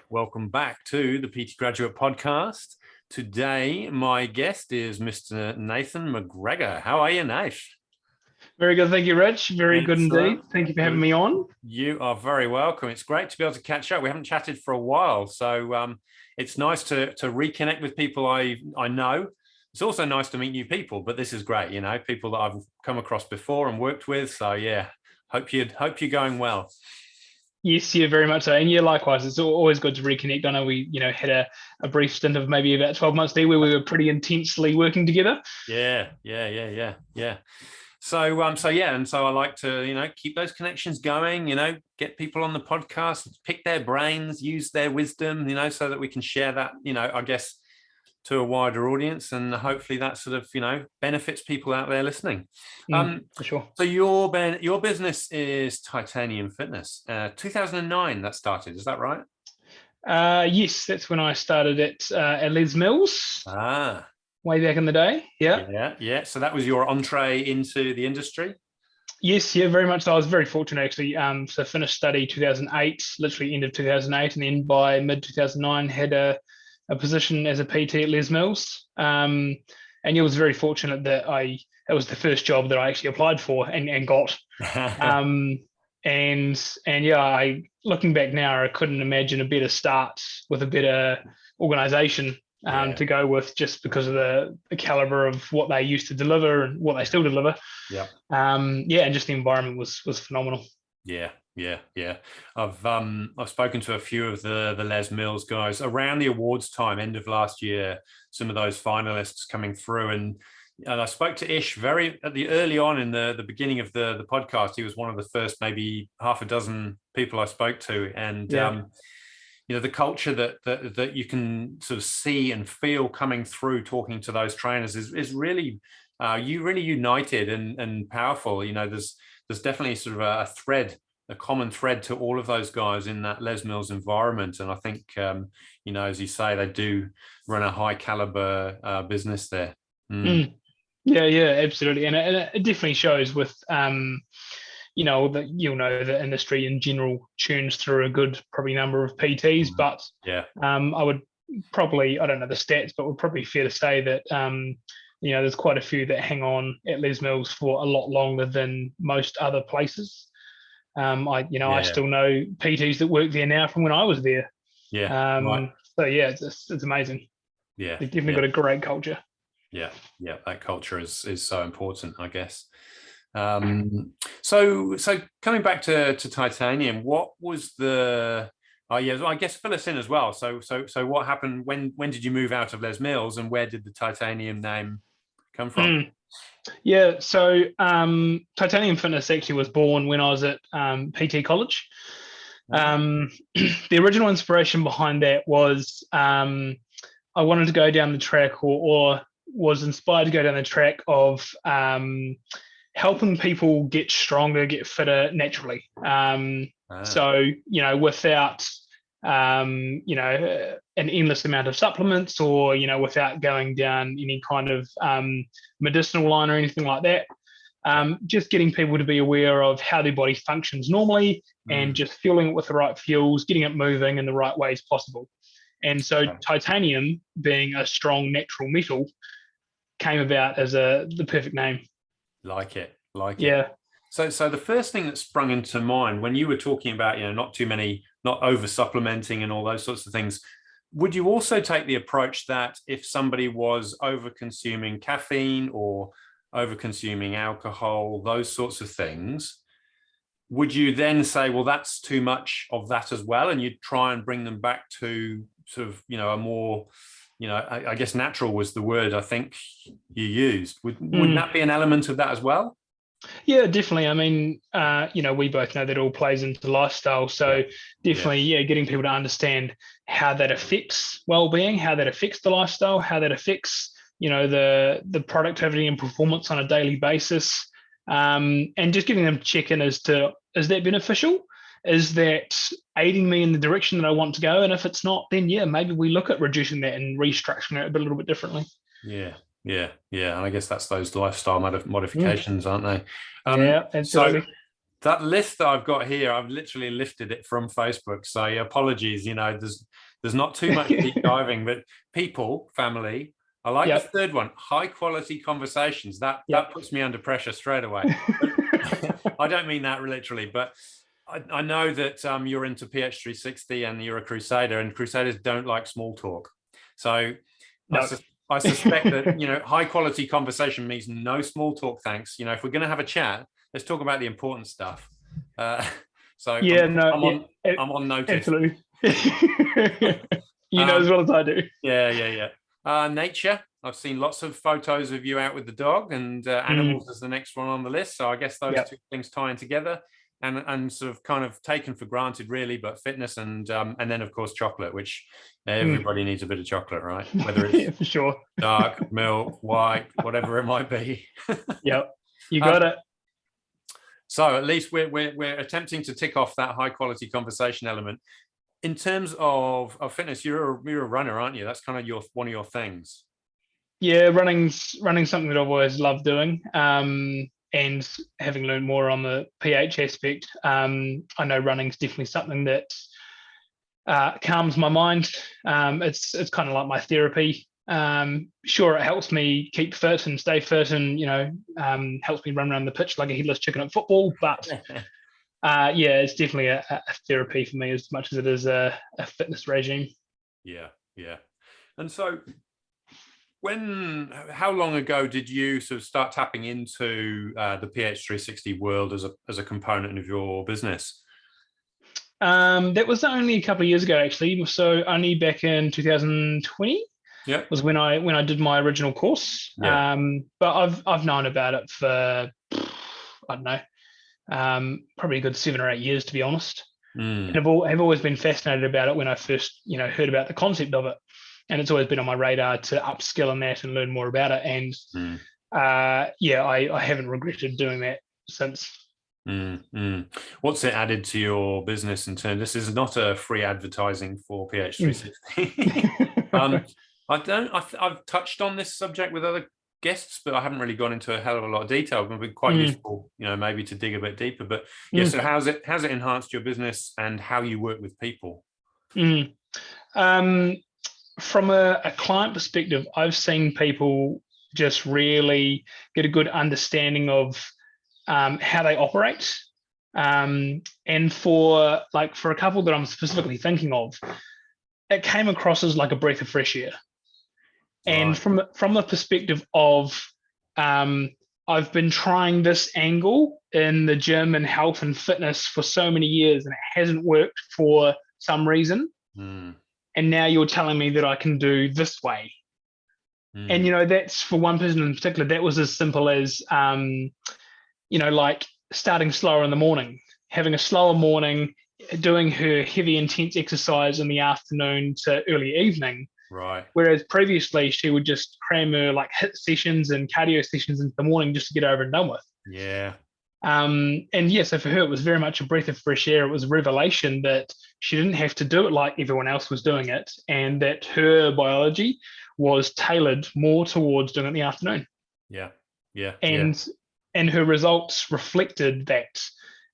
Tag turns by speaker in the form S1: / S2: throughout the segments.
S1: Welcome back to the PT Graduate Podcast. Today, my guest is Mr. Nathan MacGregor. How are you, Nath?
S2: Very good. Thank you, Rich. Very good indeed. Thank you for having me on.
S1: You are very welcome. It's great to be able to catch up. We haven't chatted for a while, so it's nice to reconnect with people I know. It's also nice to meet new people, but this is great, people that I've come across before and worked with. So yeah, hope you're going well.
S2: Yes, yeah, very much so. And yeah, likewise, it's always good to reconnect. I know we, had a brief stint of maybe about 12 months there where we were pretty intensely working together.
S1: Yeah. So I like to, keep those connections going, get people on the podcast, pick their brains, use their wisdom, so that we can share that, I guess, to a wider audience, and hopefully that sort of, benefits people out there listening.
S2: For sure.
S1: So your business is Titanium Fitness. 2009 that started, is that right?
S2: Yes, that's when I started at Les Mills. Way back in the day.
S1: Yeah. So that was your entree into the industry?
S2: Yes, yeah, very much so. I was very fortunate actually. So finished study 2008, literally end of 2008, and then by mid 2009 had a position as a PT at Les Mills. And it was very fortunate that it was the first job that I actually applied for and got. And yeah, looking back now, I couldn't imagine a better start with a better organization to go with, just because of the caliber of what they used to deliver and what they still deliver.
S1: Yeah.
S2: And just the environment was phenomenal.
S1: Yeah. I've spoken to a few of the Les Mills guys around the awards time, end of last year. Some of those finalists coming through, and I spoke to Ish very early on in the beginning of the podcast. He was one of the first, maybe half a dozen people I spoke to, and the culture that you can sort of see and feel coming through talking to those trainers is really really united and powerful. There's definitely sort of a common thread to all of those guys in that Les Mills environment. And I think, as you say, they do run a high caliber business there.
S2: Yeah, absolutely. And it definitely shows with, that the industry in general churns through a good probably number of PTs, but I would probably, I don't know the stats, but would probably fair to say that, there's quite a few that hang on at Les Mills for a lot longer than most other places. I still know PTs that work there now from when I was there.
S1: Right. So
S2: yeah, it's amazing.
S1: Yeah,
S2: they've definitely got a great culture.
S1: Yeah, that culture is so important, I guess. So coming back to Titanium, what was the? I guess fill us in as well. So what happened? When did you move out of Les Mills, and where did the Titanium name come from?
S2: Yeah, so Titanium Fitness actually was born when I was at PT college. The original inspiration behind that was I wanted to go down the track, or was inspired to go down the track of helping people get stronger, get fitter naturally. So, without an endless amount of supplements, or without going down any kind of medicinal line or anything like that. Just getting people to be aware of how their body functions normally, and just fueling it with the right fuels, getting it moving in the right ways possible. And so titanium, being a strong natural metal, came about as the perfect name.
S1: Like it.
S2: Yeah.
S1: So the first thing that sprung into mind when you were talking about, not over supplementing and all those sorts of things, would you also take the approach that if somebody was over consuming caffeine or over consuming alcohol, those sorts of things, would you then say, well, that's too much of that as well, and you'd try and bring them back to sort of, a more, I guess natural was the word I think you used. Wouldn't that be an element of that as well?
S2: Yeah, definitely. I mean, we both know that all plays into lifestyle. So definitely, getting people to understand how that affects well-being, how that affects the lifestyle, how that affects, the productivity and performance on a daily basis. And just getting them to check in as to, is that beneficial? Is that aiding me in the direction that I want to go? And if it's not, then maybe we look at reducing that and restructuring it a little bit differently.
S1: Yeah. And I guess that's those lifestyle modifications, aren't they?
S2: Yeah, absolutely.
S1: That list that I've got here, I've literally lifted it from Facebook. So apologies, there's not too much deep diving, but people, family. I like the third one, high quality conversations. That puts me under pressure straight away. I don't mean that literally, but I know that you're into PH360 and you're a crusader, and crusaders don't like small talk. So
S2: no.
S1: I suspect that, high quality conversation means no small talk, thanks. If we're going to have a chat, let's talk about the important stuff. So I'm on notice.
S2: Absolutely. You know as well as I do.
S1: Yeah. Nature. I've seen lots of photos of you out with the dog, and animals is the next one on the list. So I guess those two things tying together, and sort of kind of taken for granted, really. But fitness and then of course chocolate, which everybody needs a bit of chocolate, right? Whether it's
S2: for sure
S1: dark, milk, white, whatever it might be.
S2: Yep, you got it.
S1: So at least we're attempting to tick off that high quality conversation element. In terms of fitness, you're a runner, aren't you? That's kind of one of your things.
S2: Yeah, running's something that I've always loved doing. And having learned more on the pH aspect, I know running's definitely something that calms my mind. It's kind of like my therapy. Sure, it helps me keep fit and stay fit, and helps me run around the pitch like a headless chicken at football. But it's definitely a therapy for me as much as it is a fitness regime. Yeah.
S1: And so, how long ago did you sort of start tapping into the PH360 world as a component of your business?
S2: That was only a couple of years ago, actually. So only back in 2020 was when I did my original course. But I've known about it for, I don't know, probably a good 7 or 8 years, to be honest. And have always been fascinated about it when I first heard about the concept of it. And it's always been on my radar to upskill in that and learn more about it. And I haven't regretted doing that since.
S1: What's it added to your business in terms? This is not a free advertising for PH360. I've touched on this subject with other guests, but I haven't really gone into a hell of a lot of detail. It would be quite useful, maybe to dig a bit deeper. But so how's it enhanced your business and how you work with people?
S2: From a client perspective, I've seen people just really get a good understanding of how they operate. And for a couple that I'm specifically thinking of, it came across as like a breath of fresh air. And from the perspective of, I've been trying this angle in the gym and health and fitness for so many years, and it hasn't worked for some reason. And now you're telling me that I can do this way. And, that's for one person in particular, that was as simple as, like starting slower in the morning, having a slower morning, doing her heavy, intense exercise in the afternoon to early evening.
S1: Right.
S2: Whereas previously she would just cram her like HIIT sessions and cardio sessions into the morning just to get over and done with.
S1: Yeah.
S2: So for her, it was very much a breath of fresh air. It was a revelation that she didn't have to do it like everyone else was doing it, and that her biology was tailored more towards doing it in the afternoon.
S1: Yeah.
S2: And her results reflected that.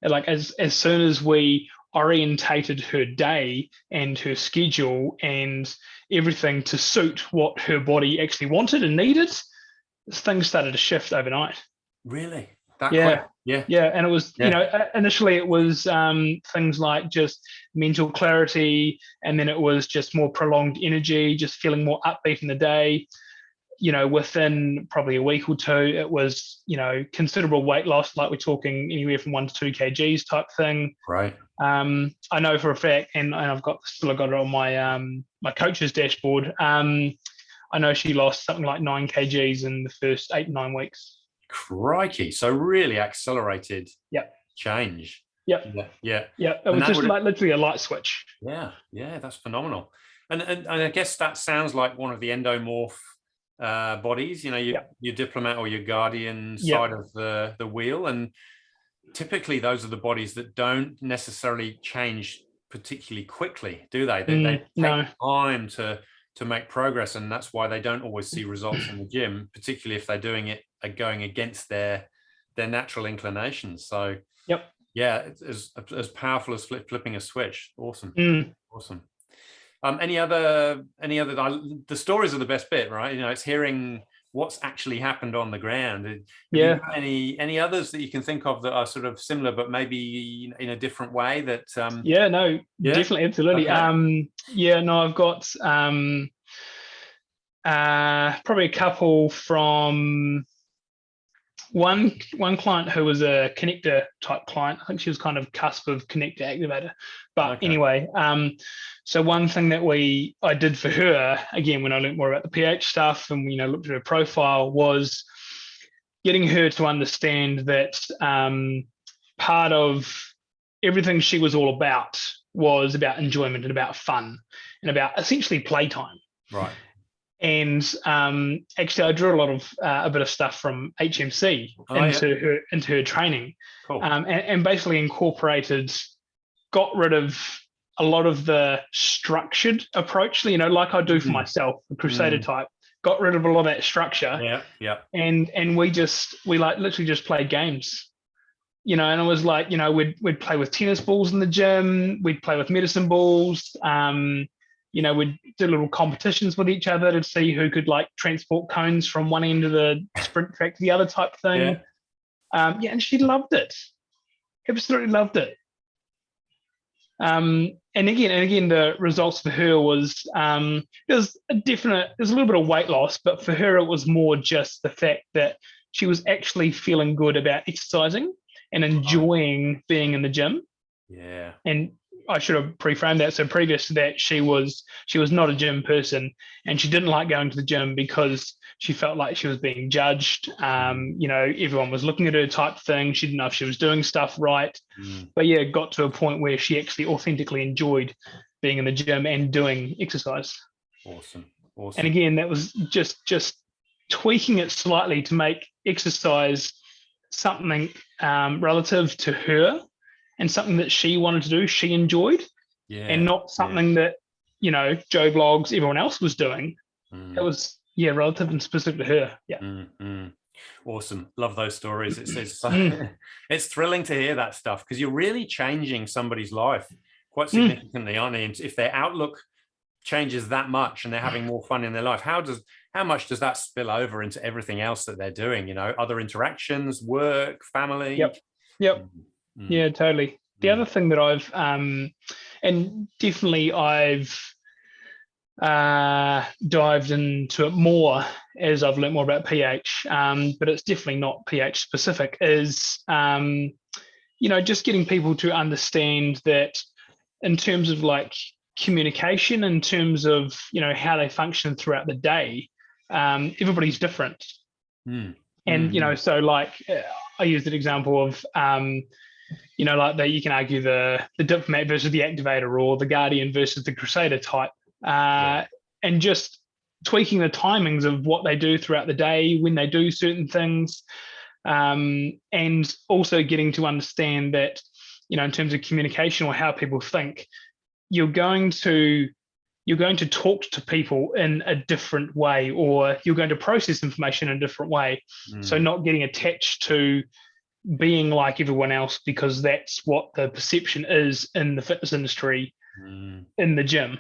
S2: Like as soon as we orientated her day and her schedule and everything to suit what her body actually wanted and needed, things started to shift overnight.
S1: Really?
S2: Yeah. And it was, initially it was things like just mental clarity, and then it was just more prolonged energy, just feeling more upbeat in the day. Within probably a week or two, it was, considerable weight loss, like we're talking anywhere from 1 to 2 kgs type thing.
S1: Right.
S2: I know for a fact, and I've got it on my my coach's dashboard. I know she lost something like 9 kgs in the first 8 to 9 weeks.
S1: Crikey! So really accelerated. Change.
S2: Yeah. It was just like literally a light switch.
S1: Yeah, that's phenomenal. And I guess that sounds like one of the endomorph bodies. Your diplomat or your guardian side of the wheel, and typically those are the bodies that don't necessarily change particularly quickly, do they? They take time to make progress, and that's why they don't always see results in the gym, particularly if they're doing it going against their natural inclinations. So Yeah, it's as powerful as flipping a switch. Awesome.
S2: Mm.
S1: Awesome. Any other the stories are the best bit, right? It's hearing what's actually happened on the ground. Have you
S2: Yeah.
S1: got any others that you can think of that are sort of similar but maybe in a different way that
S2: Yeah, no,
S1: yeah?
S2: definitely, absolutely.
S1: Okay.
S2: Yeah, no, I've got probably a couple from one client who was a connector type client. I think she was kind of cusp of connector activator. But
S1: Okay.
S2: anyway, so one thing that I did for her, again, when I learned more about the pH stuff and looked at her profile, was getting her to understand that part of everything she was all about was about enjoyment and about fun and about essentially playtime.
S1: Right.
S2: And actually, I drew a bit of stuff from HMC into her training,
S1: Cool.
S2: and basically incorporated, got rid of a lot of the structured approach, like I do for myself, the Crusader type. Got rid of a lot of that structure.
S1: Yeah. Yeah.
S2: And we literally just played games. And it was like, we'd play with tennis balls in the gym, we'd play with medicine balls, we'd do little competitions with each other to see who could like transport cones from one end of the sprint track to the other type thing.
S1: Yeah.
S2: And she loved it. Absolutely loved it. And again, the results for her was there's a little bit of weight loss, but for her it was more just the fact that she was actually feeling good about exercising and enjoying being in the gym.
S1: Yeah.
S2: And I should have pre-framed that. So previous to that, she was not a gym person, and she didn't like going to the gym because she felt like she was being judged. Everyone was looking at her type thing. She didn't know if she was doing stuff right. But yeah, it got to a point where she actually authentically enjoyed being in the gym and doing exercise.
S1: Awesome.
S2: And again, that was just tweaking it slightly to make exercise something relative to her and something that she wanted to do, she enjoyed, and not something that, Joe Blogs, everyone else was doing. It was, relative and specific to her. Yeah.
S1: Awesome. Love those stories. It's thrilling to hear that stuff because you're really changing somebody's life quite significantly, aren't they? And if their outlook changes that much and they're having more fun in their life, how much does that spill over into everything else that they're doing? Other interactions, work, family.
S2: Yep. Yeah, totally. The other thing that I've and definitely I've dived into it more as I've learned more about pH, but it's definitely not pH specific, is just getting people to understand that in terms of like communication, in terms of how they function throughout the day, everybody's different. And so like I used an example of like that you can argue the diplomat versus the activator, or the guardian versus the crusader type, and just tweaking the timings of what they do throughout the day when they do certain things, and also getting to understand that in terms of communication or how people think, you're going to talk to people in a different way, or you're going to process information in a different way. So not getting attached to being like everyone else, because that's what the perception is in the fitness industry, in the gym.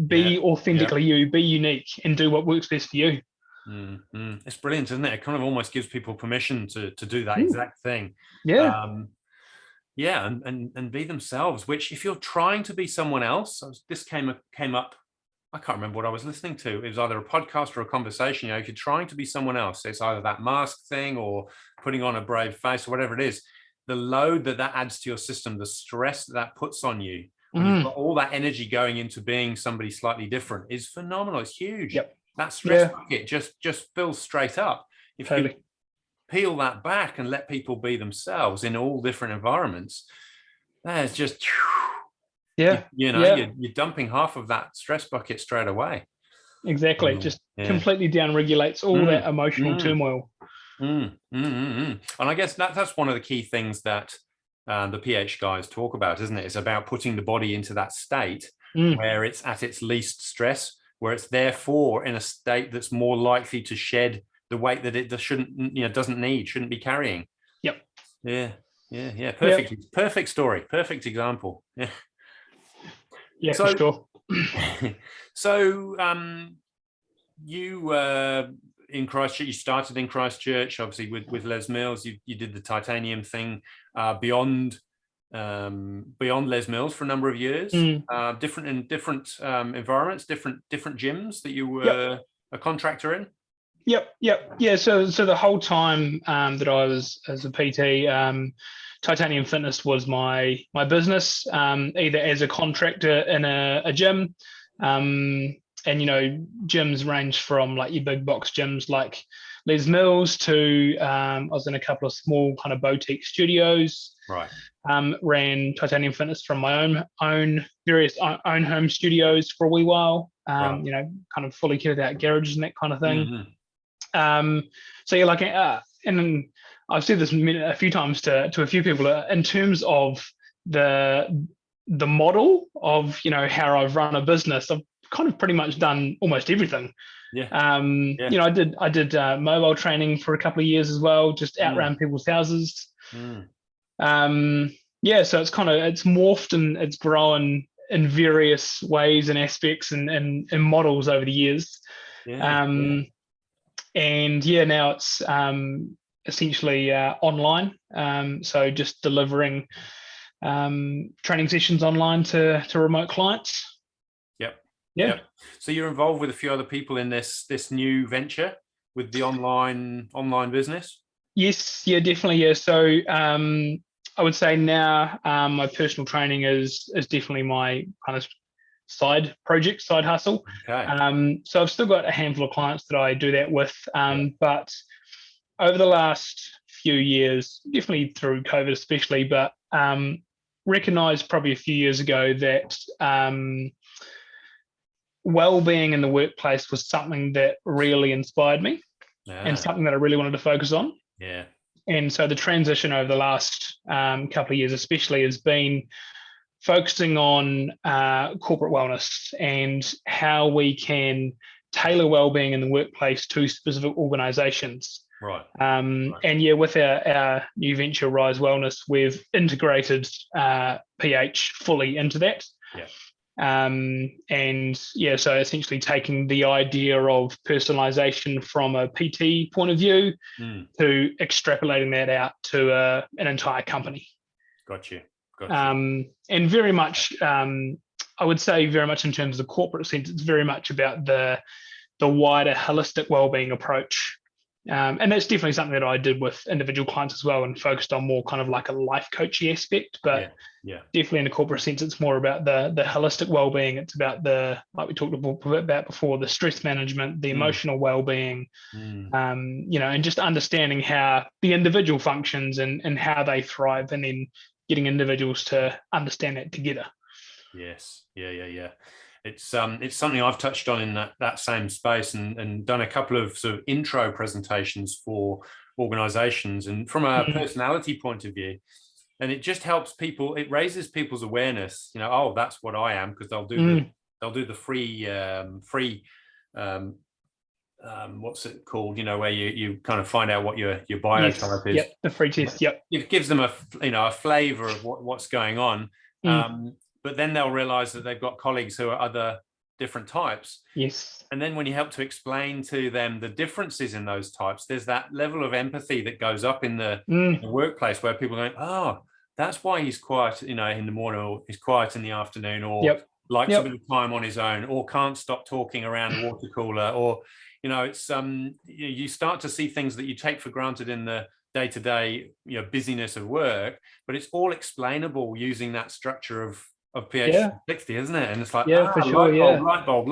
S2: Be authentically you, be unique, and do what works best for you.
S1: It's brilliant, isn't it? It kind of almost gives people permission to do that exact thing. And be themselves, which if you're trying to be someone else, this came up, I can't remember what I was listening to. It was either a podcast or a conversation. If you're trying to be someone else, it's either that mask thing or putting on a brave face or whatever it is. The load that adds to your system, the stress that puts on you, when you've got all that energy going into being somebody slightly different, is phenomenal. It's huge. That stress bucket just fills straight up. If you peel that back and let people be themselves in all different environments, there's just you're dumping half of that stress bucket straight away.
S2: Exactly. Just completely down regulates all that emotional turmoil.
S1: And I guess that's one of the key things that the pH guys talk about, isn't it? It's about putting the body into that state where it's at its least stress, where it's therefore in a state that's more likely to shed the weight that it shouldn't be carrying. Yeah. Yeah.
S2: Yeah.
S1: Perfect story. Perfect example. Yeah.
S2: Yeah, for
S1: So,
S2: sure.
S1: so you in Christchurch, you started in Christchurch, obviously with Les Mills. You did the titanium thing beyond Les Mills for a number of years.
S2: Mm.
S1: Different in different environments, different gyms that you
S2: Yep.
S1: were a contractor in.
S2: Yep. Yeah. So the whole time that I was as a PT, Titanium Fitness was my business, either as a contractor in a gym, and gyms range from like your big box gyms like Les Mills to I was in a couple of small kind of boutique studios.
S1: Right.
S2: Ran Titanium Fitness from my own various own home studios for a wee while.
S1: Right.
S2: Kind of fully kitted out garages and that kind of thing.
S1: Mm-hmm.
S2: So you're like, and I've said this a few times to a few people in terms of the model of how I've run a business. I've kind of pretty much done almost everything.
S1: Yeah.
S2: I did mobile training for a couple of years as well, just out around people's houses. So it's morphed and it's grown in various ways and aspects and models over the years. And now it's essentially online. So just delivering training sessions online to remote clients.
S1: Yep. So you're involved with a few other people in this new venture with the online business?
S2: Yes, yeah, definitely. Yeah. So I would say now my personal training is definitely my kind of side project, side hustle.
S1: Okay.
S2: So I've still got a handful of clients that I do that with, but over the last few years, definitely through COVID especially, but recognized probably a few years ago that well-being in the workplace was something that really inspired me and something that I really wanted to focus on.
S1: Yeah.
S2: And so the transition over the last couple of years especially has been focusing on corporate wellness and how we can tailor well-being in the workplace to specific organizations.
S1: Right.
S2: And yeah, with our new venture, Rise Wellness, we've integrated pH fully into that.
S1: Yeah.
S2: So essentially taking the idea of personalization from a PT point of view to extrapolating that out to an entire company.
S1: Got you.
S2: And very much, I would say very much in terms of the corporate sense, it's very much about the wider holistic wellbeing approach. And that's definitely something that I did with individual clients as well and focused on more kind of like a life coachy aspect. But definitely in a corporate sense, it's more about the holistic wellbeing. It's about like we talked about before, the stress management, the emotional wellbeing, and just understanding how the individual functions and how they thrive, and then getting individuals to understand that together.
S1: Yes. Yeah. It's something I've touched on in that same space and done a couple of sort of intro presentations for organizations, and from a personality point of view, and it just helps people. It raises people's awareness. Oh, that's what I am, because they'll do the free what's it called? Where you kind of find out what your biotype is.
S2: Yep, the free test. Yep,
S1: it gives them a flavor of what's going on. But then they'll realize that they've got colleagues who are other different types.
S2: Yes.
S1: And then when you help to explain to them the differences in those types, there's that level of empathy that goes up in the workplace, where people go, oh, that's why he's quiet, in the morning, or he's quiet in the afternoon, or likes a bit of time on his own, or can't stop talking around the water cooler, or, it's you start to see things that you take for granted in the day-to-day, busyness of work, but it's all explainable using that structure of pH 60, isn't it? And it's like,
S2: for sure,
S1: light bulb.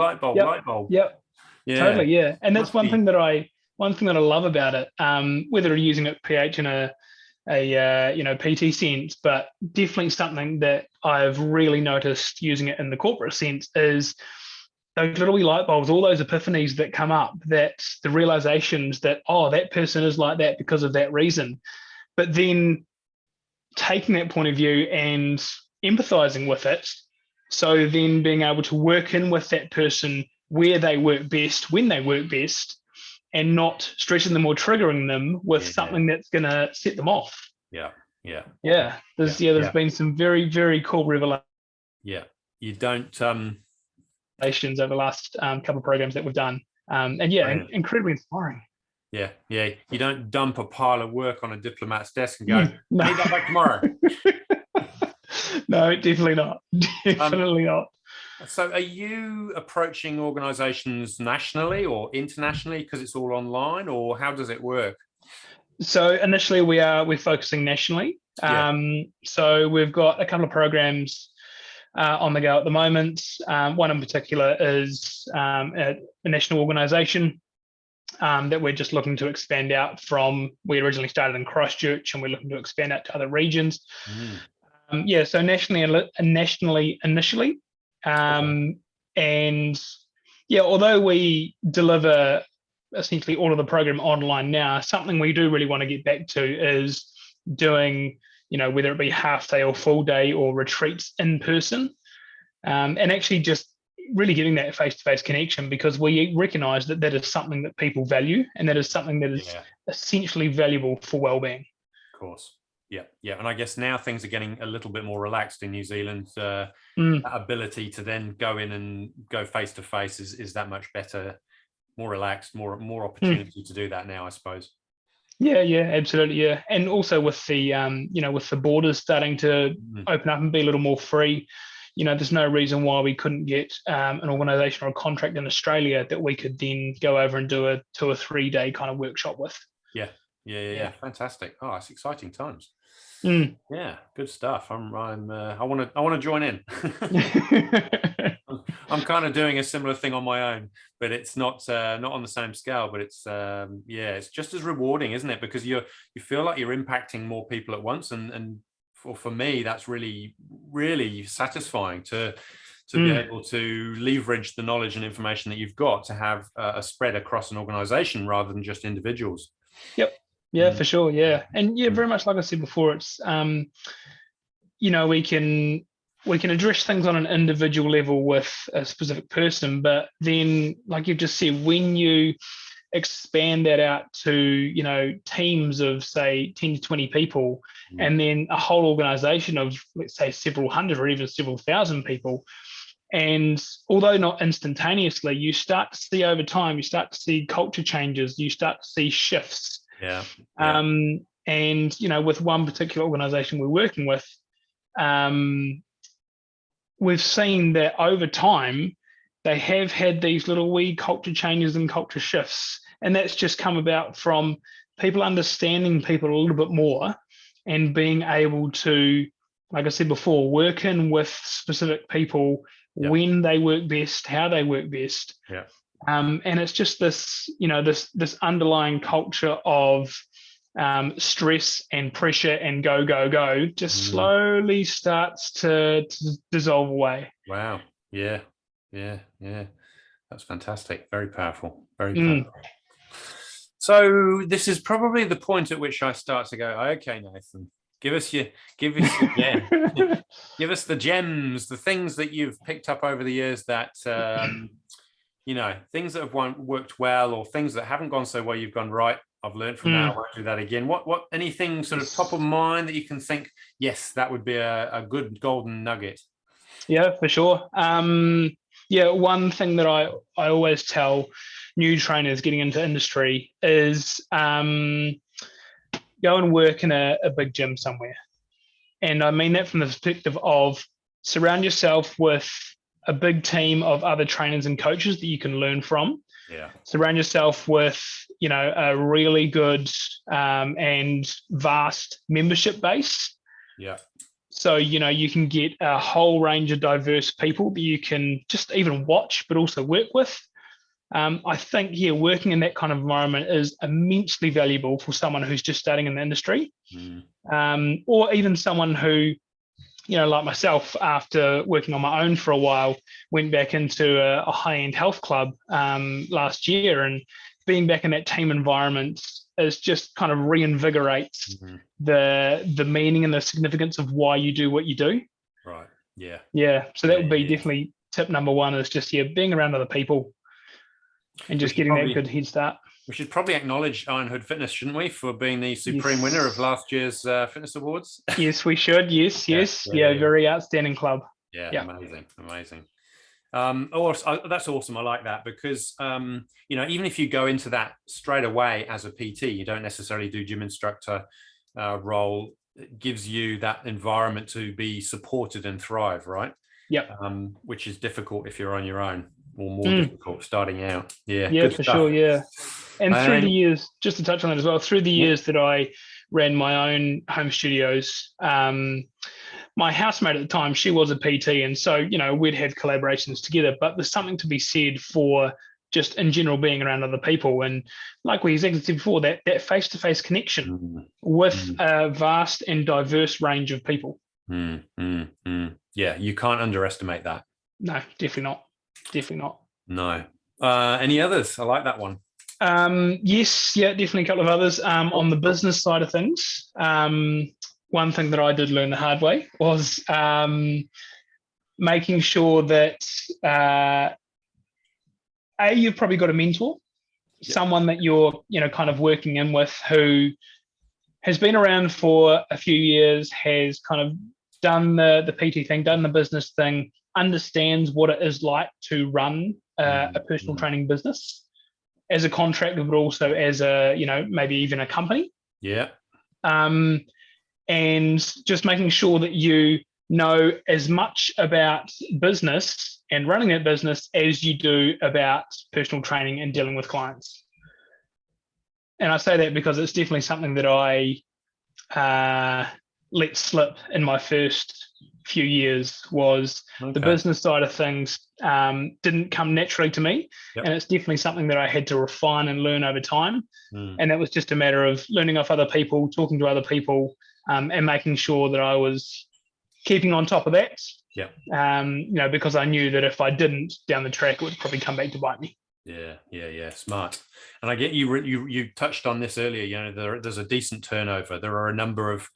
S2: Yep. Totally, yeah. And that's one thing that I love about it. Whether you're using it pH in a PT sense, but definitely something that I've really noticed using it in the corporate sense is those little light bulbs, all those epiphanies that come up, that the realizations that, oh, that person is like that because of that reason. But then taking that point of view and empathizing with it, so then being able to work in with that person where they work best, when they work best, and not stressing them or triggering them with something that's going to set them off.
S1: Yeah. Yeah.
S2: Yeah, there's been some very, very cool revelations
S1: Yeah. You don't
S2: over the last couple of programs that we've done. And yeah, incredibly inspiring.
S1: Yeah, yeah. You don't dump a pile of work on a diplomat's desk and go,
S2: no.
S1: I need that back tomorrow.
S2: No, definitely not. Definitely not.
S1: So are you approaching organizations nationally or internationally because it's all online, or how does it work?
S2: So initially we're focusing nationally. So we've got a couple of programs on the go at the moment. One in particular is a national organization that we're just looking to expand out from. We originally started in Christchurch, and we're looking to expand out to other regions. So nationally initially. And yeah, although we deliver essentially all of the program online now, something we do really want to get back to is doing, whether it be half day or full day or retreats in person, and actually just really getting that face-to-face connection, because we recognize that that is something that people value, and that is something that is essentially valuable for well-being.
S1: Of course. Yeah, yeah. And I guess now things are getting a little bit more relaxed in New Zealand. Ability to then go in and go face-to-face is that much better, more relaxed, more opportunity to do that now, I suppose.
S2: Yeah, absolutely. Yeah. And also with the, with the borders starting to open up and be a little more free, there's no reason why we couldn't get an organization or a contract in Australia that we could then go over and do a 2 or 3 day kind of workshop with.
S1: Yeah. Fantastic. Oh, it's exciting times.
S2: Mm.
S1: Yeah, good stuff. I want to join in. I'm kind of doing a similar thing on my own, but it's not on the same scale. But it's it's just as rewarding, isn't it? Because you feel like you're impacting more people at once, and for me, that's really, really satisfying to be able to leverage the knowledge and information that you've got to have a spread across an organization rather than just individuals.
S2: Yep. Yeah, for sure. Yeah. And yeah, very much like I said before, it's, we can address things on an individual level with a specific person, but then, like you've just said, when you expand that out to, teams of say 10 to 20 people, and then a whole organization of, let's say, several hundred or even several thousand people, and although not instantaneously, you start to see over time, you start to see culture changes, you start to see shifts. And with one particular organization we're working with, we've seen that over time they have had these little wee culture changes and culture shifts, and that's just come about from people understanding people a little bit more and being able to, like I said before, work in with specific people when they work best, how they work best. And it's just this, this underlying culture of stress and pressure and go just slowly starts to dissolve away.
S1: Wow. Yeah. That's fantastic. Very powerful. Very powerful. So this is probably the point at which I start to go, okay, Nathan, give us the gems, the things that you've picked up over the years that things that have worked well, or things that haven't gone so well, you've gone, right, I've learned from that, I won't do that again. What anything sort of top of mind that you can think, yes, that would be a good golden nugget?
S2: Yeah, for sure. One thing that I always tell new trainers getting into industry is go and work in a big gym somewhere. And I mean that from the perspective of surround yourself with a big team of other trainers and coaches that you can learn from. Surround yourself with, a really good and vast membership base. So, you can get a whole range of diverse people that you can just even watch, but also work with. I think, working in that kind of environment is immensely valuable for someone who's just starting in the industry, or even someone who, like myself, after working on my own for a while, went back into a high-end health club last year, and being back in that team environment is just kind of reinvigorates the meaning and the significance of why you do what you do.
S1: Right. Yeah.
S2: Yeah. So that would be definitely tip number one, is just being around other people and just getting that good head start.
S1: We should probably acknowledge Ironhood Fitness, shouldn't we, for being the supreme winner of last year's fitness awards?
S2: Yes, we should. Yes, yes. Yeah, very outstanding club.
S1: Yeah,
S2: yeah.
S1: amazing. That's awesome. I like that because even if you go into that straight away as a PT, you don't necessarily do gym instructor role. It gives you that environment to be supported and thrive, right?
S2: Yep.
S1: Which is difficult if you're on your own, or more difficult starting out. Yeah,
S2: good for stuff. Sure. Yeah, and through the years, just to touch on that as well, through the years that I ran my own home studios, my housemate at the time, she was a PT, and so we'd have collaborations together. But there's something to be said for just in general being around other people, and like we said before, that face-to-face connection with a vast and diverse range of people.
S1: Yeah, you can't underestimate that.
S2: No, definitely not.
S1: No. Any others? I like that one.
S2: Yes, yeah, definitely a couple of others. On the business side of things, one thing that I did learn the hard way was making sure that you've probably got a mentor, someone that you're kind of working in with, who has been around for a few years, has kind of done the PT thing, done the business thing, understands what it is like to run a personal training business as a contractor, but also as a maybe even a company.
S1: Yeah.
S2: And just making sure that you know as much about business and running that business as you do about personal training and dealing with clients. And I say that because it's definitely something that I let slip in my first few years, was the business side of things didn't come naturally to me. And it's definitely something that I had to refine and learn over time. And that was just a matter of learning off other people, talking to other people, and making sure that I was keeping on top of that. Because I knew that if I didn't down the track, it would probably come back to bite me.
S1: Yeah, smart. And I get you touched on this earlier. There's a decent turnover. There are a number of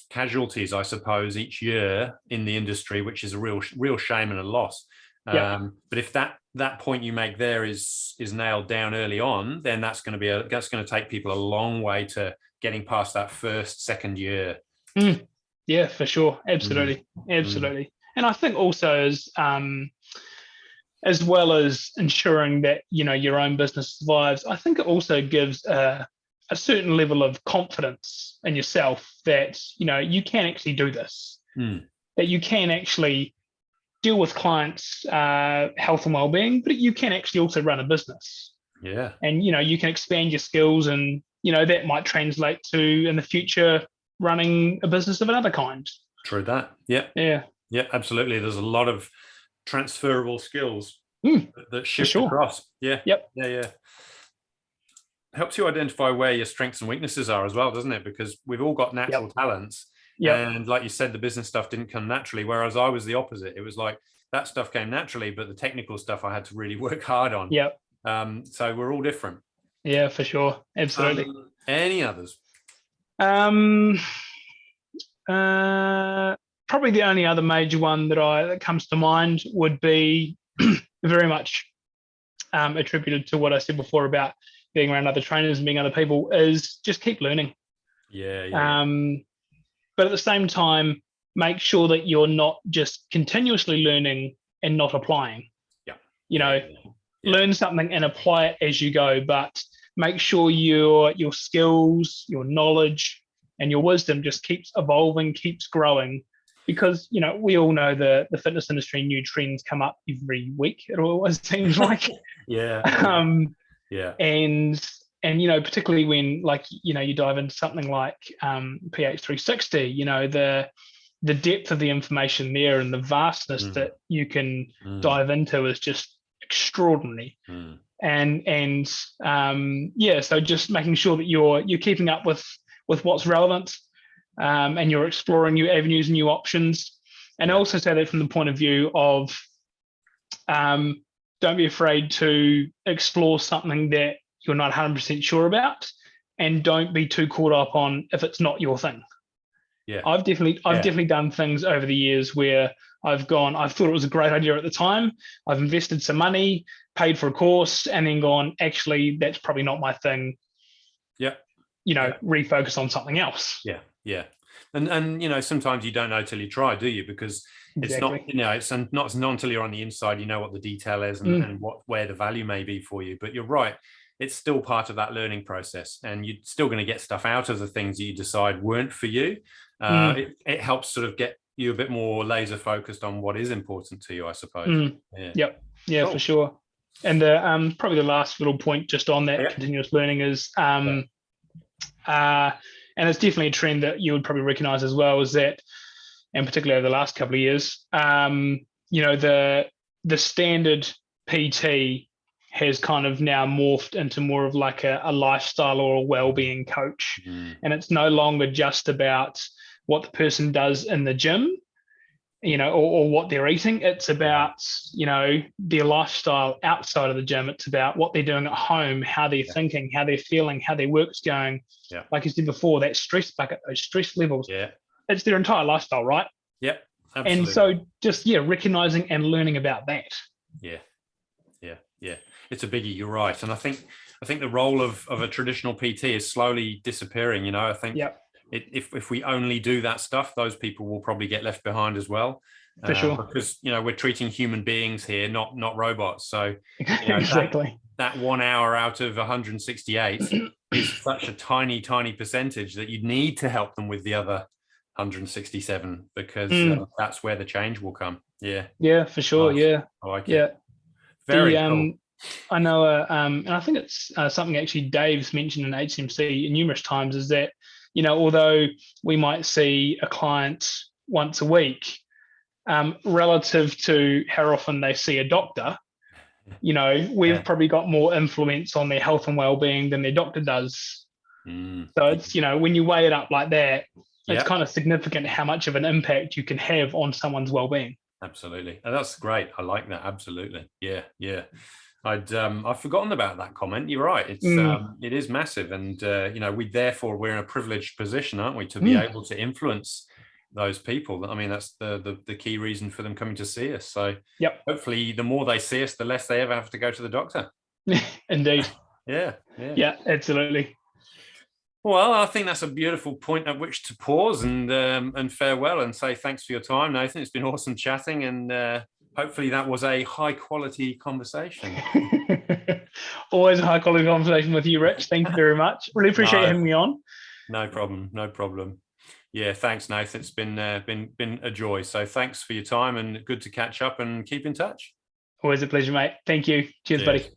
S1: casualties, I suppose, each year in the industry, which is a real shame and a loss. But if that point you make there is nailed down early on, then that's going to take people a long way to getting past that second year.
S2: Yeah, for sure. Absolutely. And I think also as well as ensuring that your own business survives, I think it also gives a certain level of confidence in yourself that you can actually do this, that you can actually deal with clients' health and well-being, but you can actually also run a business.
S1: Yeah.
S2: And you can expand your skills, and that might translate to in the future running a business of another kind.
S1: True that. Yeah, absolutely. There's a lot of transferable skills that shift across. Yeah. Helps you identify where your strengths and weaknesses are as well, doesn't it? Because we've all got natural talents. And like you said, the business stuff didn't come naturally, whereas I was the opposite. It was like that stuff came naturally, but the technical stuff I had to really work hard on. So we're all different.
S2: Yeah, for sure. Absolutely.
S1: Any others?
S2: Probably the only other major one that comes to mind would be very much attributed to what I said before about being around other trainers and being other people, is just keep learning. But at the same time, make sure that you're not just continuously learning and not applying. Learn something and apply it as you go, but make sure your skills, your knowledge, and your wisdom just keeps evolving, keeps growing. Because we all know the fitness industry, new trends come up every week. It always seems like. And particularly when you dive into something like PH 360, the depth of the information there and the vastness that you can dive into is just extraordinary. And so just making sure that you're keeping up with what's relevant, and you're exploring new avenues and new options. And I also say that from the point of view of don't be afraid to explore something that you're not 100% sure about, and don't be too caught up on if it's not your thing.
S1: Yeah.
S2: I've definitely done things over the years where I thought it was a great idea at the time. I've invested some money, paid for a course, and then gone, actually, that's probably not my thing.
S1: Yeah.
S2: Refocus on something else.
S1: Yeah. Yeah. And sometimes you don't know till you try, do you? Because
S2: Exactly.
S1: it's not until you're on the inside, you know what the detail is and where the value may be for you. But you're right. It's still part of that learning process, and you're still going to get stuff out of the things that you decide weren't for you. It helps sort of get you a bit more laser focused on what is important to you, I suppose.
S2: Yep. Yeah,
S1: cool.
S2: For sure. And probably the last little point just on that continuous learning is, and it's definitely a trend that you would probably recognize as well, is that, and particularly over the last couple of years, the standard PT has kind of now morphed into more of like a lifestyle or a well-being coach. And it's no longer just about what the person does in the gym, or what they're eating. It's about, their lifestyle outside of the gym. It's about what they're doing at home, how they're thinking, how they're feeling, how their work's going.
S1: Yeah.
S2: Like you said before, that stress bucket, those stress levels.
S1: Yeah.
S2: It's their entire lifestyle, right?
S1: Yep. Absolutely.
S2: And so just, recognizing and learning about that.
S1: Yeah. It's a biggie. You're right. And I think the role of a traditional PT is slowly disappearing. I think if we only do that stuff, those people will probably get left behind as well.
S2: For sure.
S1: Because, we're treating human beings here, not robots. So
S2: exactly.
S1: That 1 hour out of 168 is such a tiny, tiny percentage that you need to help them with the other 167, because that's where the change will come.
S2: Yeah, for sure.
S1: Nice.
S2: Yeah.
S1: I like it. Very cool.
S2: I know, and I think it's something actually Dave's mentioned in HMC numerous times, is that, although we might see a client once a week, relative to how often they see a doctor, we've probably got more influence on their health and well-being than their doctor does. So it's, when you weigh it up like that, it's kind of significant how much of an impact you can have on someone's well-being.
S1: Absolutely. And that's great. I like that. Absolutely. Yeah. I've forgotten about that comment. You're right. It's it is massive. And we're in a privileged position, aren't we, to be able to influence those people. I mean, that's the key reason for them coming to see us. So hopefully the more they see us, the less they ever have to go to the doctor.
S2: Indeed.
S1: Yeah,
S2: absolutely.
S1: Well, I think that's a beautiful point at which to pause and farewell and say thanks for your time, Nathan. It's been awesome chatting, and hopefully that was a high quality conversation.
S2: Always a high quality conversation with you, Rich. Thank you very much. Really appreciate having me on.
S1: No problem. Yeah, thanks, Nathan. It's been a joy. So thanks for your time, and good to catch up and keep in touch.
S2: Always a pleasure, mate. Thank you. Cheers. Buddy.